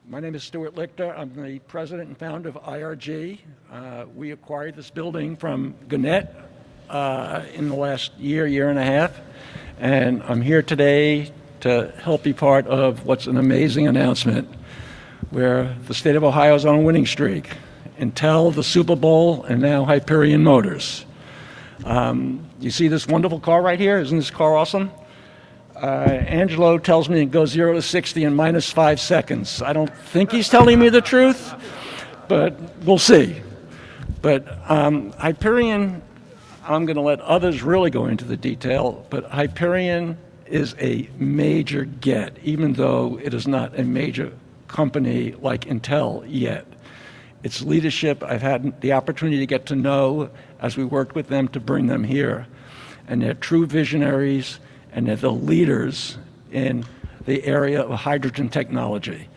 My name is Stuart Lichter. I'm the president and founder of IRG. We acquired this building from Gannett in the last year and a half, and I'm here today to help be part of what's an amazing announcement where the state of Ohio is on a winning streak. Intel, the Super Bowl, and now Hyperion Motors. You see this wonderful car right here? Isn't this car awesome? Angelo tells me it goes 0 to 60 in -5 seconds. I don't think he's telling me the truth, but we'll see. But Hyperion, I'm going to let others really go into the detail, but Hyperion is a major get, even though it is not a major company like Intel yet. Its leadership, I've had the opportunity to get to know as we worked with them to bring them here. And they're true visionaries, and they're the leaders in the area of hydrogen technology.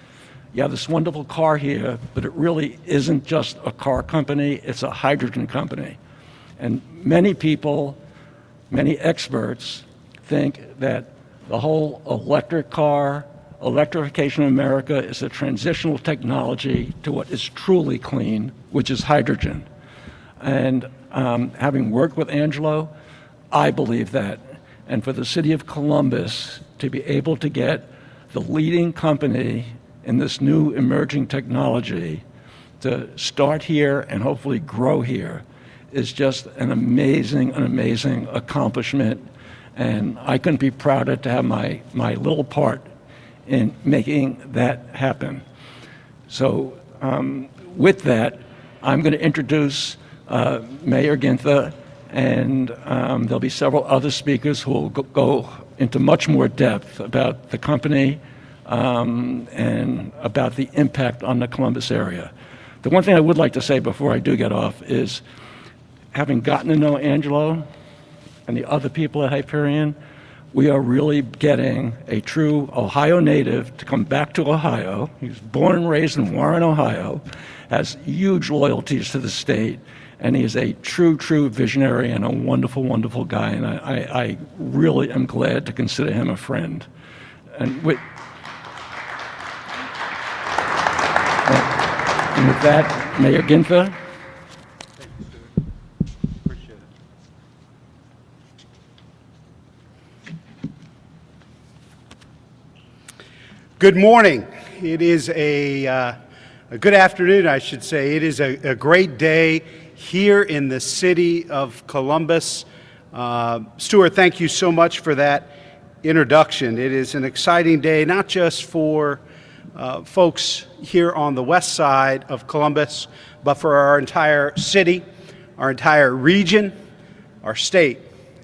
You have this wonderful car here, but it really isn't just a car company, it's a hydrogen company. And many people, many experts, think that the whole electric car, electrification of America is a transitional technology to what is truly clean, which is hydrogen. And having worked with Angelo, I believe that. And for the city of Columbus to be able to get the leading company in this new emerging technology to start here and hopefully grow here is just an amazing accomplishment. And I couldn't be prouder to have my little part in making that happen. So with that, I'm going to introduce Mayor Ginther, and there'll be several other speakers who will go into much more depth about the company and about the impact on the Columbus area. The one thing I would like to say before I do get off is, having gotten to know Angelo and the other people at Hyperion, we are really getting a true Ohio native to come back to Ohio. He was born and raised in Warren, Ohio, has huge loyalties to the state, and he is a true visionary and a wonderful guy, and I really am glad to consider him a friend. And with that, Mayor Ginther. Good morning. It is a good afternoon, I should say. It is a great day here in the city of Columbus. Stuart, thank you so much for that introduction. It is an exciting day, not just for folks here on the west side of Columbus, but for our entire city, our entire region, our state,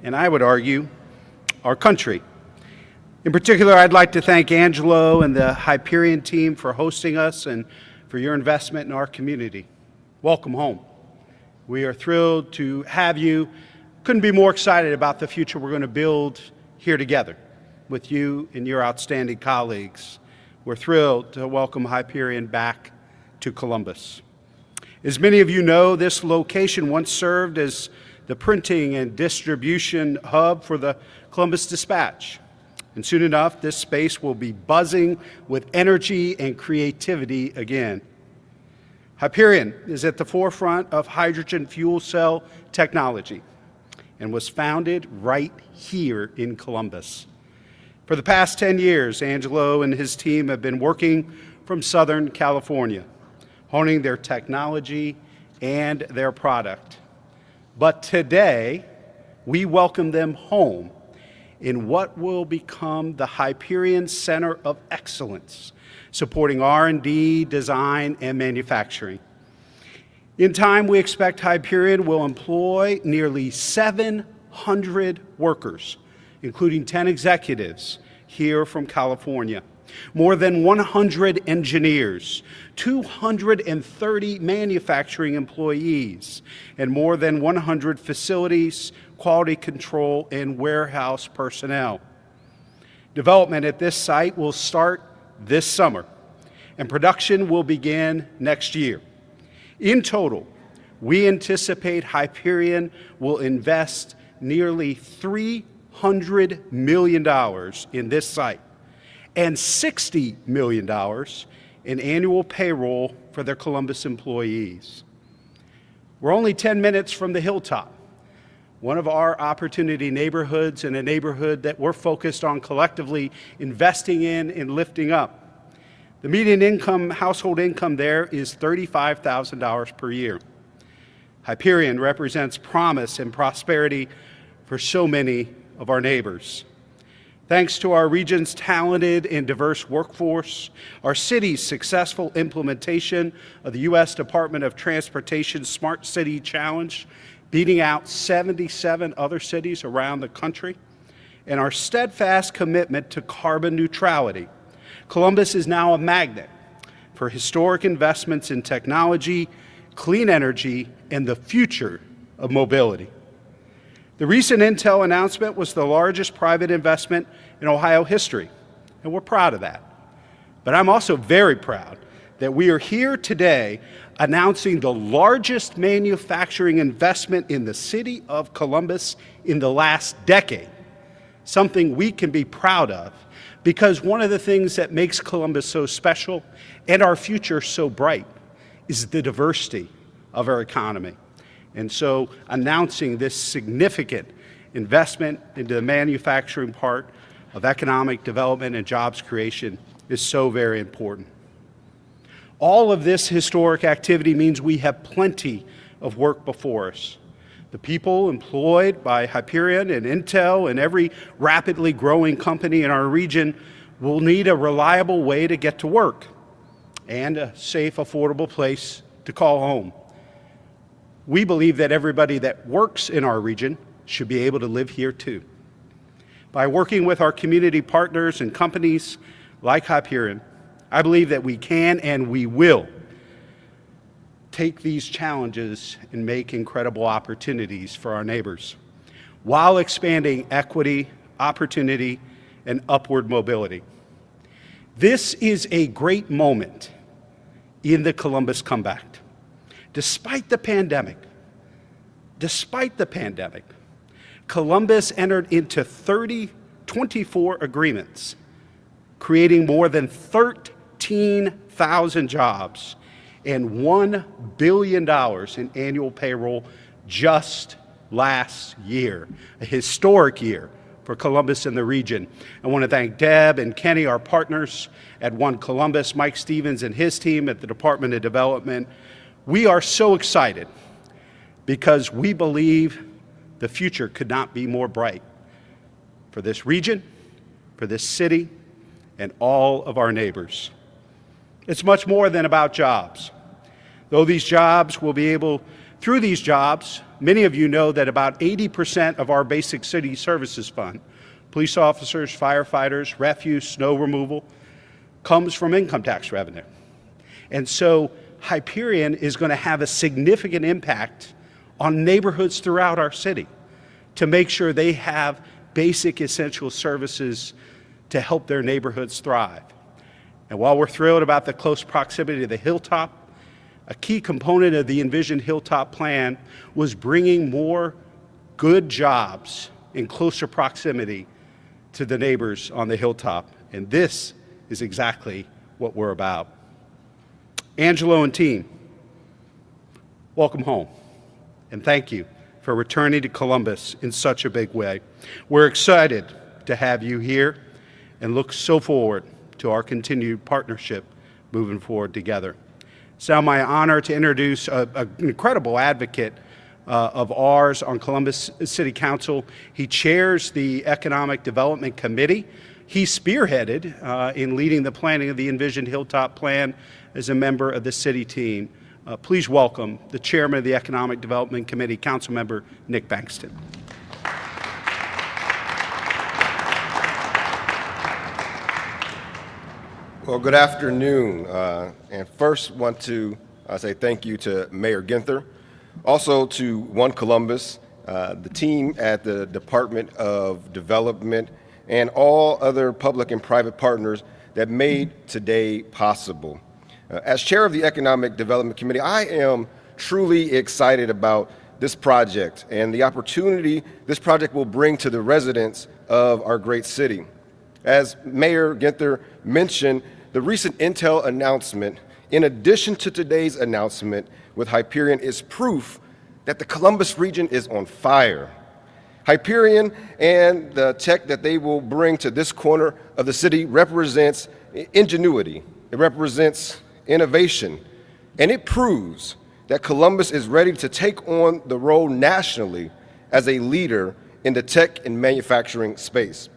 and I would argue, our country. In particular, I'd like to thank Angelo and the Hyperion team for hosting us and for your investment in our community. Welcome home. We are thrilled to have you. Couldn't be more excited about the future we're going to build here together with you and your outstanding colleagues. We're thrilled to welcome Hyperion back to Columbus. As many of you know, this location once served as the printing and distribution hub for the Columbus Dispatch. And soon enough, this space will be buzzing with energy and creativity again. Hyperion is at the forefront of hydrogen fuel cell technology and was founded right here in Columbus. For the past 10 years, Angelo and his team have been working from Southern California, honing their technology and their product. But today, we welcome them home in what will become the Hyperion Center of Excellence, supporting R&D, design, and manufacturing. In time, we expect Hyperion will employ nearly 700 workers, including 10 executives here from California, more than 100 engineers, 230 manufacturing employees, and more than 100 facilities, quality control, and warehouse personnel. Development at this site will start this summer, and production will begin next year. In total, we anticipate Hyperion will invest nearly $300 million in this site and $60 million in annual payroll for their Columbus employees. We're only 10 minutes from the Hilltop, one of our opportunity neighborhoods, and a neighborhood that we're focused on collectively investing in and lifting up. The median income, household income there is $35,000 per year. Hyperion represents promise and prosperity for so many of our neighbors. Thanks to our region's talented and diverse workforce, our city's successful implementation of the U.S. Department of Transportation's Smart City Challenge, beating out 77 other cities around the country, and our steadfast commitment to carbon neutrality, Columbus is now a magnet for historic investments in technology, clean energy, and the future of mobility. The recent Intel announcement was the largest private investment in Ohio history, and we're proud of that. But I'm also very proud that we are here today announcing the largest manufacturing investment in the city of Columbus in the last decade, something we can be proud of, because one of the things that makes Columbus so special and our future so bright is the diversity of our economy. And so announcing this significant investment into the manufacturing part of economic development and jobs creation is so very important. All of this historic activity means we have plenty of work before us. The people employed by Hyperion and Intel and every rapidly growing company in our region will need a reliable way to get to work and a safe, affordable place to call home. We believe that everybody that works in our region should be able to live here too. By working with our community partners and companies like Hyperion, I believe that we can and we will take these challenges and make incredible opportunities for our neighbors while expanding equity, opportunity, and upward mobility. This is a great moment in the Columbus comeback. Despite the pandemic, Columbus entered into 24 agreements, creating more than 13,000 jobs and $1 billion in annual payroll just last year, a historic year for Columbus and the region. I want to thank Deb and Kenny, our partners at One Columbus, Mike Stevens and his team at the Department of Development. We are so excited because we believe the future could not be more bright for this region, for this city, and all of our neighbors. It's much more than about jobs. Though these jobs will be able, through these jobs, many of you know that about 80% of our basic city services fund, police officers, firefighters, refuse, snow removal, comes from income tax revenue. And so Hyperion is going to have a significant impact on neighborhoods throughout our city to make sure they have basic essential services to help their neighborhoods thrive. And while we're thrilled about the close proximity to the Hilltop, a key component of the envisioned Hilltop plan was bringing more good jobs in closer proximity to the neighbors on the Hilltop. And this is exactly what we're about. Angelo and team, welcome home, and thank you for returning to Columbus in such a big way. We're excited to have you here and look so forward to our continued partnership moving forward together. It's now my honor to introduce an incredible advocate of ours on Columbus City Council. He chairs the Economic Development Committee. He spearheaded in leading the planning of the envisioned Hilltop plan as a member of the city team. Please welcome the chairman of the Economic Development Committee, Councilmember Nick Bankston. Well, good afternoon. And first want to say thank you to Mayor Ginther, also to One Columbus, the team at the Department of Development, and all other public and private partners that made today possible. As chair of the Economic Development Committee, I am truly excited about this project and the opportunity this project will bring to the residents of our great city. As Mayor Ginther mentioned, the recent Intel announcement, in addition to today's announcement with Hyperion, is proof that the Columbus region is on fire. Hyperion and the tech that they will bring to this corner of the city represents ingenuity, it represents innovation, and it proves that Columbus is ready to take on the role nationally as a leader in the tech and manufacturing space.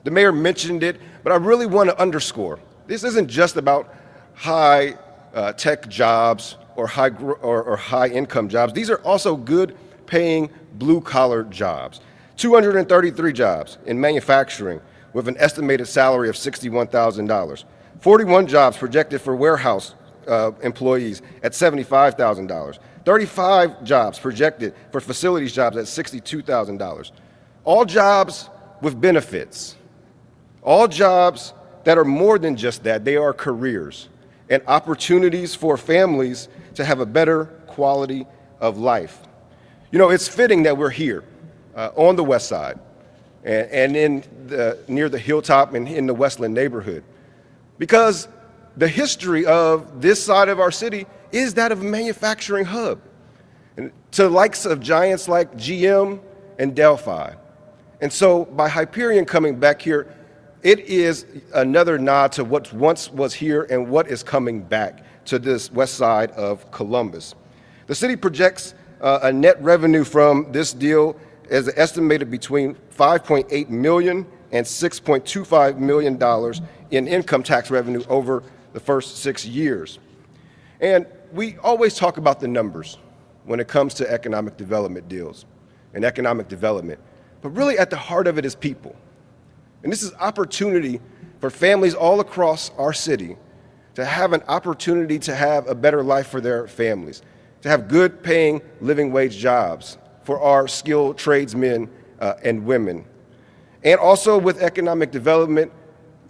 The mayor mentioned it, but I really want to underscore, this isn't just about high tech jobs or high income jobs. These are also good paying blue collar jobs. 233 jobs in manufacturing with an estimated salary of $61,000. 41 jobs projected for warehouse employees at $75,000. 35 jobs projected for facilities jobs at $62,000. All jobs with benefits. All jobs that are more than just that. They are careers and opportunities for families to have a better quality of life. You know, it's fitting that we're here on the west side and near the hilltop and in the Westland neighborhood, because the history of this side of our city is that of a manufacturing hub, and to the likes of giants like GM and Delphi. And so by Hyperion coming back here, it is another nod to what once was here and what is coming back to this west side of Columbus. The city projects a net revenue from this deal is estimated between $5.8 million and $6.25 million in income tax revenue over the first 6 years. And we always talk about the numbers when it comes to economic development deals and economic development, but really at the heart of it is people. And this is opportunity for families all across our city to have an opportunity to have a better life for their families, to have good paying living wage jobs for our skilled tradesmen and women. And also with economic development,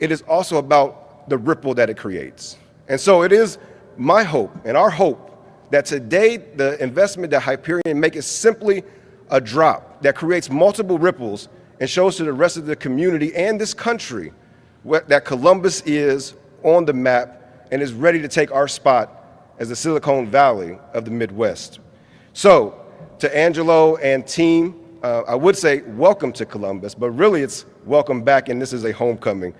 it is also about the ripple that it creates. And so it is my hope and our hope that today the investment that Hyperion make is simply a drop that creates multiple ripples and shows to the rest of the community and this country that Columbus is on the map and is ready to take our spot as the Silicon Valley of the Midwest. So, to Angelo and team, I would say welcome to Columbus, but really it's welcome back, and this is a homecoming.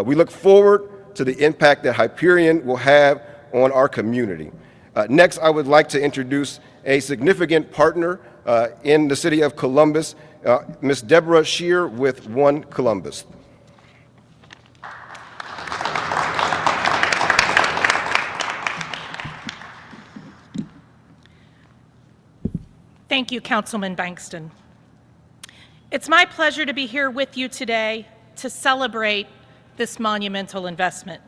We look forward to the impact that Hyperion will have on our community. Next, I would like to introduce a significant partner in the city of Columbus, Ms. Deborah Shear with One Columbus. Thank you, Councilman Bankston. It's my pleasure to be here with you today to celebrate this monumental investment.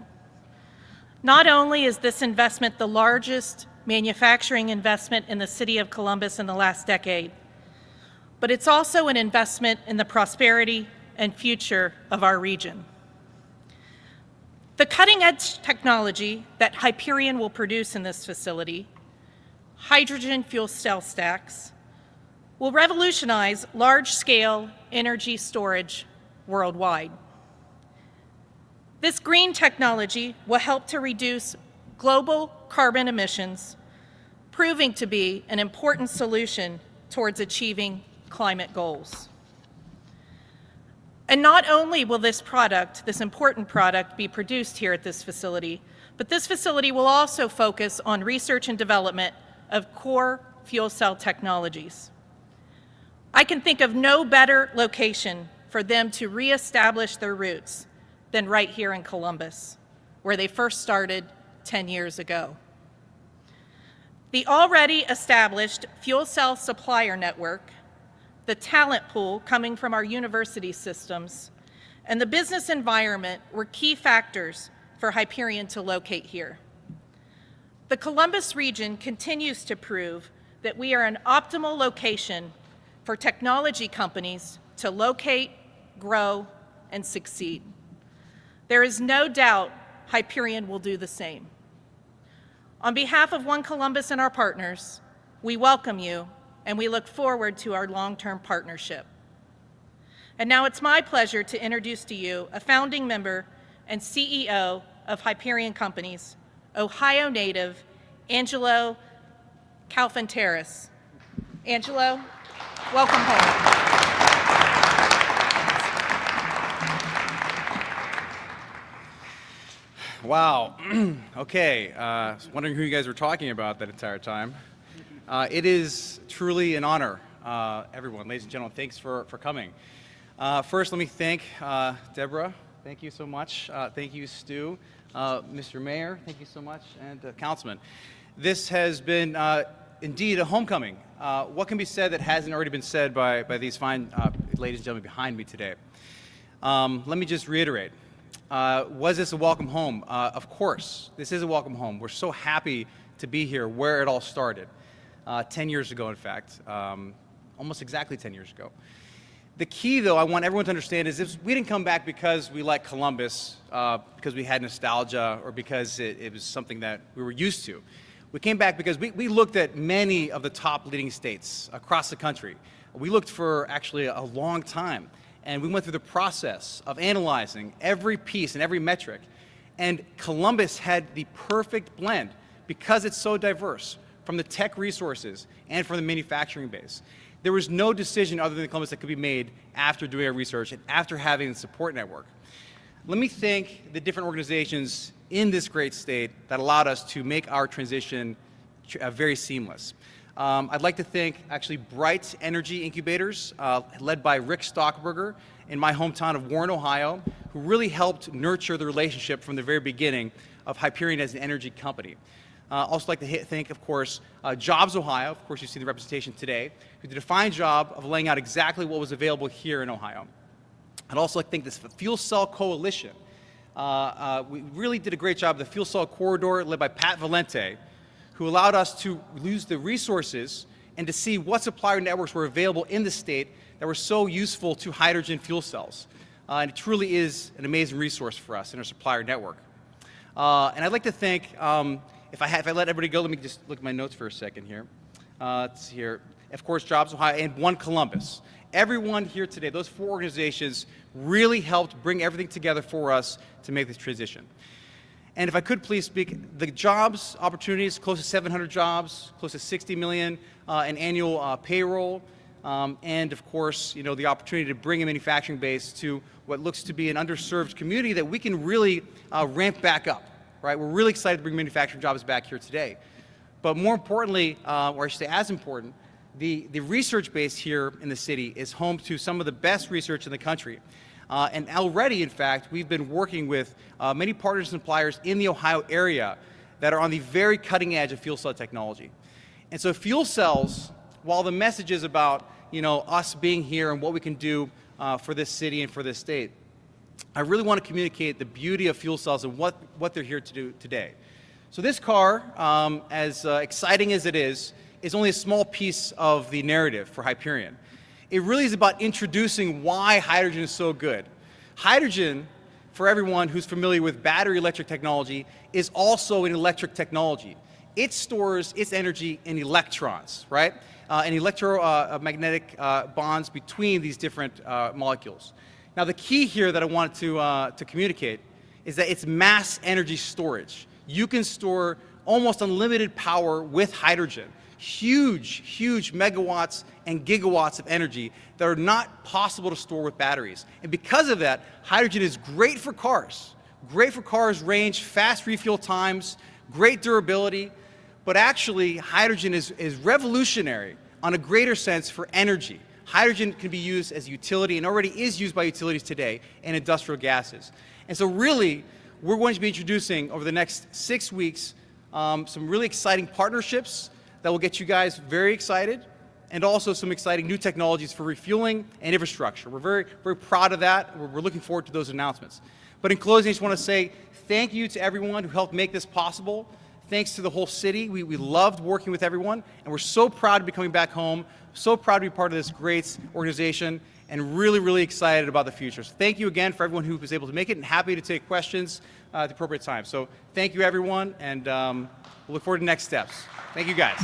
Not only is this investment the largest manufacturing investment in the city of Columbus in the last decade, but it's also an investment in the prosperity and future of our region. The cutting-edge technology that Hyperion will produce in this facility, hydrogen fuel cell stacks, will revolutionize large-scale energy storage worldwide. This green technology will help to reduce global carbon emissions, proving to be an important solution towards achieving climate goals. And not only will this important product, be produced here at this facility, but this facility will also focus on research and development of core fuel cell technologies. I can think of no better location for them to reestablish their roots than right here in Columbus, where they first started 10 years ago. The already established fuel cell supplier network, the talent pool coming from our university systems, and the business environment were key factors for Hyperion to locate here. The Columbus region continues to prove that we are an optimal location for technology companies to locate, grow, and succeed. There is no doubt Hyperion will do the same. On behalf of One Columbus and our partners, we welcome you and we look forward to our long-term partnership. And now it's my pleasure to introduce to you a founding member and CEO of Hyperion Companies, Ohio native Angelo Calfanteris. Angelo, welcome home. Wow. Okay. I was wondering who you guys were talking about that entire time. It is truly an honor, everyone. Ladies and gentlemen, thanks for coming. First, let me thank Deborah. Thank you so much. Thank you, Stu. Mr. Mayor, thank you so much. And Councilman. This has been indeed a homecoming. What can be said that hasn't already been said by these fine ladies and gentlemen behind me today? Let me just reiterate. Was this a welcome home? Of course, this is a welcome home. We're so happy to be here where it all started, 10 years ago, in fact, almost exactly 10 years ago. The key, though, I want everyone to understand is this: we didn't come back because we like Columbus, because we had nostalgia, or because it was something that we were used to. We came back because we looked at many of the top leading states across the country. We looked for actually a long time. And we went through the process of analyzing every piece and every metric. And Columbus had the perfect blend because it's so diverse, from the tech resources and from the manufacturing base. There was no decision other than Columbus that could be made after doing our research and after having the support network. Let me thank the different organizations in this great state that allowed us to make our transition very seamless. I'd like to thank actually Bright Energy Incubators, led by Rick Stockberger in my hometown of Warren, Ohio, who really helped nurture the relationship from the very beginning of Hyperion as an energy company. Also like to thank, of course, Jobs Ohio, of course you see the representation today, who did a fine job of laying out exactly what was available here in Ohio. I'd also like to thank this Fuel Cell Coalition. We really did a great job of the Fuel Cell Corridor, led by Pat Valente, who allowed us to use the resources and to see what supplier networks were available in the state that were so useful to hydrogen fuel cells. And it truly is an amazing resource for us in our supplier network. And I'd like to thank, if I let everybody go, let me just look at my notes for a second here. Let's see here. Of course, Jobs Ohio and One Columbus. Everyone here today, those four organizations really helped bring everything together for us to make this transition. And if I could please speak, the jobs opportunities, close to 700 jobs, close to 60 million in annual payroll, and of course, you know, the opportunity to bring a manufacturing base to what looks to be an underserved community that we can really ramp back up, right? We're really excited to bring manufacturing jobs back here today. But more importantly, or I should say as important, the research base here in the city is home to some of the best research in the country. And already, in fact, we've been working with many partners and suppliers in the Ohio area that are on the very cutting edge of fuel cell technology. And so fuel cells, while the message is about, you know, us being here and what we can do for this city and for this state, I really want to communicate the beauty of fuel cells and what they're here to do today. So this car, as exciting as it is only a small piece of the narrative for Hyperion. It really is about introducing why hydrogen is so good. Hydrogen, for everyone who's familiar with battery electric technology, is also an electric technology. It stores its energy in electrons, right? And electromagnetic bonds between these different molecules. Now the key here that I wanted to communicate is that it's mass energy storage. You can store almost unlimited power with hydrogen. Huge megawatts and gigawatts of energy that are not possible to store with batteries. And because of that, hydrogen is great for cars. Great for cars, range, fast refuel times, great durability. But actually, hydrogen is revolutionary on a greater sense for energy. Hydrogen can be used as a utility and already is used by utilities today and industrial gases. And so really, we're going to be introducing over the next 6 weeks some really exciting partnerships that will get you guys very excited, and also some exciting new technologies for refueling and infrastructure. We're very proud of that. We're looking forward to those announcements. But in closing, I just want to say thank you to everyone who helped make this possible. Thanks to the whole city. We loved working with everyone, and we're so proud to be coming back home, so proud to be part of this great organization, and really excited about the future. So thank you again for everyone who was able to make it, and happy to take questions at the appropriate time. So thank you, everyone, and we'll look forward to next steps. Thank you, guys.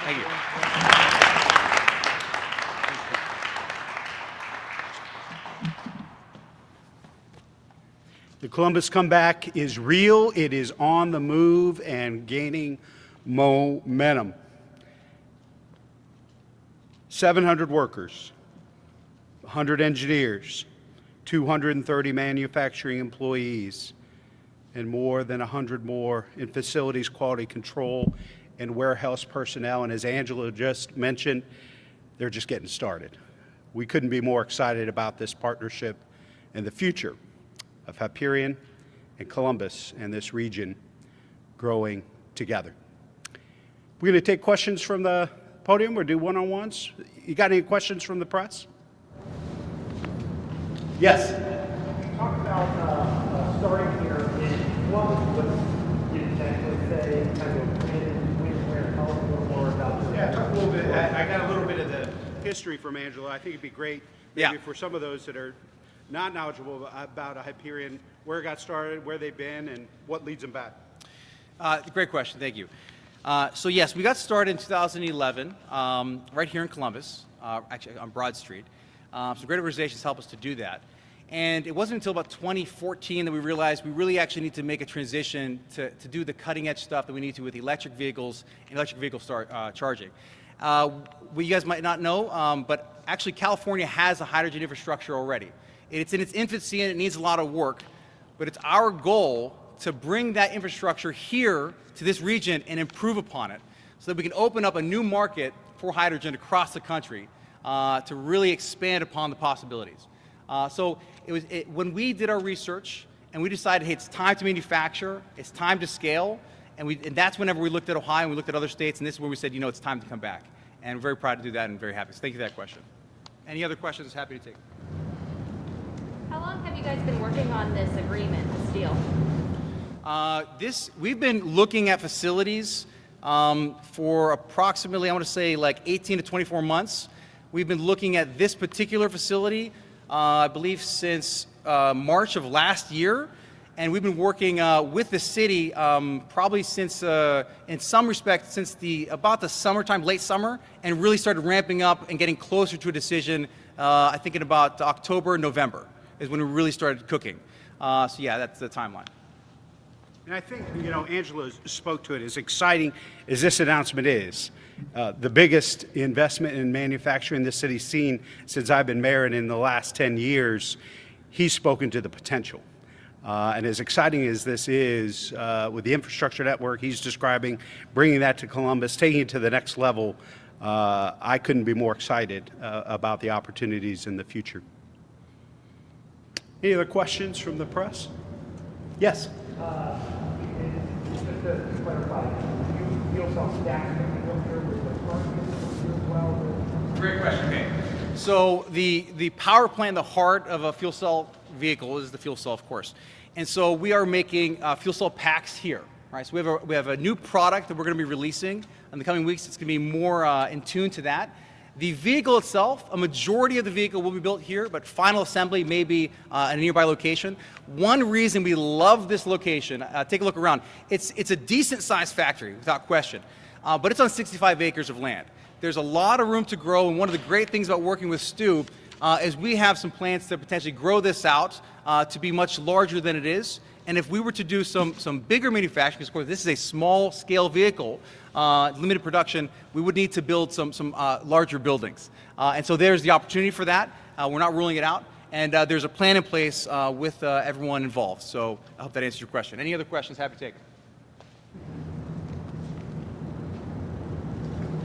Thank you. The Columbus comeback is real, it is on the move and gaining momentum. 700 workers, 100 engineers, 230 manufacturing employees, and more than 100 more in facilities quality control and warehouse personnel. And as Angela just mentioned, they're just getting started. We couldn't be more excited about this partnership and the future of Hyperion and Columbus and this region growing together. We're going to take questions from the podium or do one-on-ones. You got any questions from the press? Yes. Talk about starting here in Columbus, what you exactly say, kind of when, where, tell us a little more about this. Yeah, talk a little bit. I got a little bit of the history from Angela. I think it'd be great maybe for some of those that are not knowledgeable about a Hyperion, where it got started, where they've been, and what leads them back. Great question, thank you. So yes, we got started in 2011, right here in Columbus, actually on Broad Street. Some great organizations helped us to do that. And it wasn't until about 2014 that we realized we really actually need to make a transition to do the cutting edge stuff that we need to with electric vehicles and electric vehicle charging. What you guys might not know, but actually California has a hydrogen infrastructure already. It's in its infancy and it needs a lot of work, but it's our goal to bring that infrastructure here to this region and improve upon it so that we can open up a new market for hydrogen across the country to really expand upon the possibilities. So when we did our research and we decided, hey, it's time to manufacture, it's time to scale, and that's whenever we looked at Ohio and we looked at other states, and this is where we said, you know, it's time to come back. And we're very proud to do that and very happy. So thank you for that question. Any other questions? Happy to take. How long have you guys been working on this agreement, this deal? We've been looking at facilities for approximately, I want to say, like 18 to 24 months. We've been looking at this particular facility, I believe, since March of last year. And we've been working with the city probably since, in some respect, since about the summertime, late summer, and really started ramping up and getting closer to a decision, I think in about October, November is when we really started cooking. So yeah, that's the timeline. And I think, you know, Angela spoke to it. As exciting as this announcement is, the biggest investment in manufacturing this city's seen since I've been mayor, and in the last 10 years, he's spoken to the potential. And as exciting as this is, with the infrastructure network he's describing, bringing that to Columbus, taking it to the next level, I couldn't be more excited about the opportunities in the future. Any other questions from the press? Yes. Just to clarify, you feel self-stacked here with the parking as well? Great question. Okay. So the power plant, the heart of a fuel cell vehicle is the fuel cell, of course. And so we are making fuel cell packs here. Right? So we have a new product that we're going to be releasing in the coming weeks. It's going to be more in tune to that. The vehicle itself, a majority of the vehicle will be built here, but final assembly may be at a nearby location. One reason we love this location, take a look around. It's a decent sized factory, without question, but it's on 65 acres of land. There's a lot of room to grow, and one of the great things about working with Stu is we have some plans to potentially grow this out to be much larger than it is. And if we were to do some bigger manufacturing, because of course this is a small scale vehicle, limited production, we would need to build some larger buildings. And so there's the opportunity for that. We're not ruling it out. And there's a plan in place with everyone involved. So I hope that answers your question. Any other questions? Happy to take.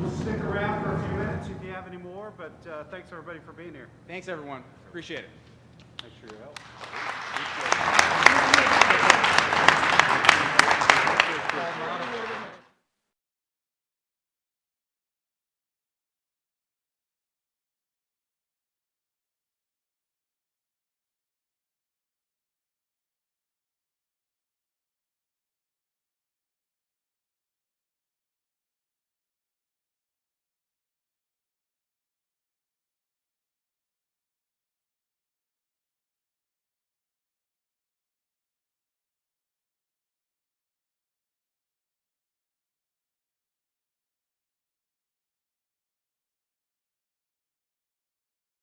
We'll stick around for a few minutes if you have any more, but thanks everybody for being here. Thanks everyone. Appreciate it. Thanks for your help.